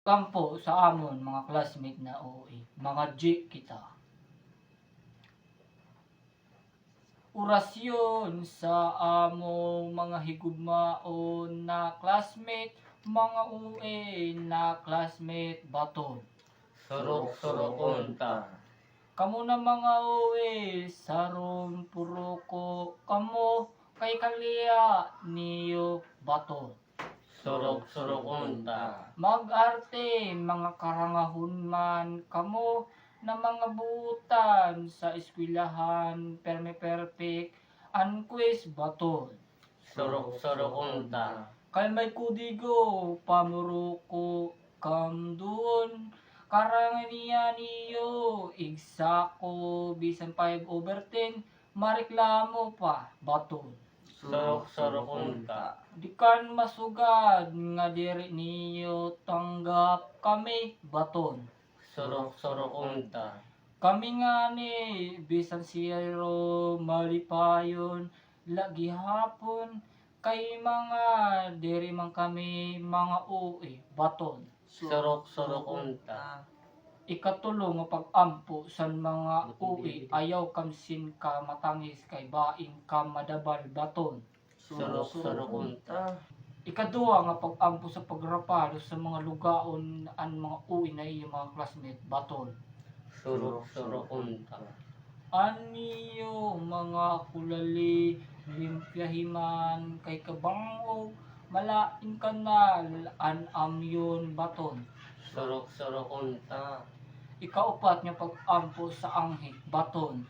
Kampo sa amon mga classmate na OA, mga G kita. Orasyon sa among mga higugmaon na classmate, mga OA na classmate baton. Surok-surok unta. Kamo na mga OA, saron puro ko kamo kay kaliya niyo baton. Surok-surok unta. Mag-arte, mga karangahon man kamo na mga buutan sa eskwelahan, perme perfect, anquest baton. Surok-surok unta. Kay may kudigo, pamuro ko kam doon, karangania niyo, igsako, bisan 5/10, mareklamo pa, baton. Surok-surok unta. Di kan masugad nga diri niyo tanggap kami baton. Surok-surok unta. Kami nga ni bisan siro malipayon lagi hapon kay mga diri man kami mga uwi baton. Surok-surok unta. Ikatulo nga pag-ampo sa mga uwi ayaw kamsin ka matangis kay baing ka madabal baton. Surok-surok unta. Ikaduha nga pag-ampo sa pagrapado sa mga lugaon ang mga uwi na iyo mga classmate baton. Surok-surok unta. Aniyo mga kulali limpyahiman kay kabangog malain kanal an amyon baton. Surok-surok unta. Ikaupat nga pag-ampo sa anghit baton.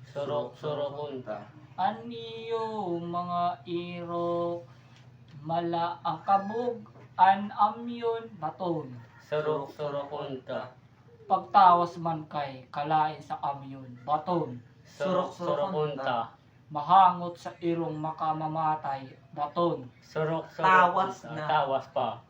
Surok-surok unta. Aniyo mga irok mala ang kabog an amyon baton. Surok-surok unta. Pagtawas man kay kalain sa amyon baton. Surok-surok unta. Mahangot sa irong makamamatay baton. Surok-surok Tawas unta. na. Tawas pa.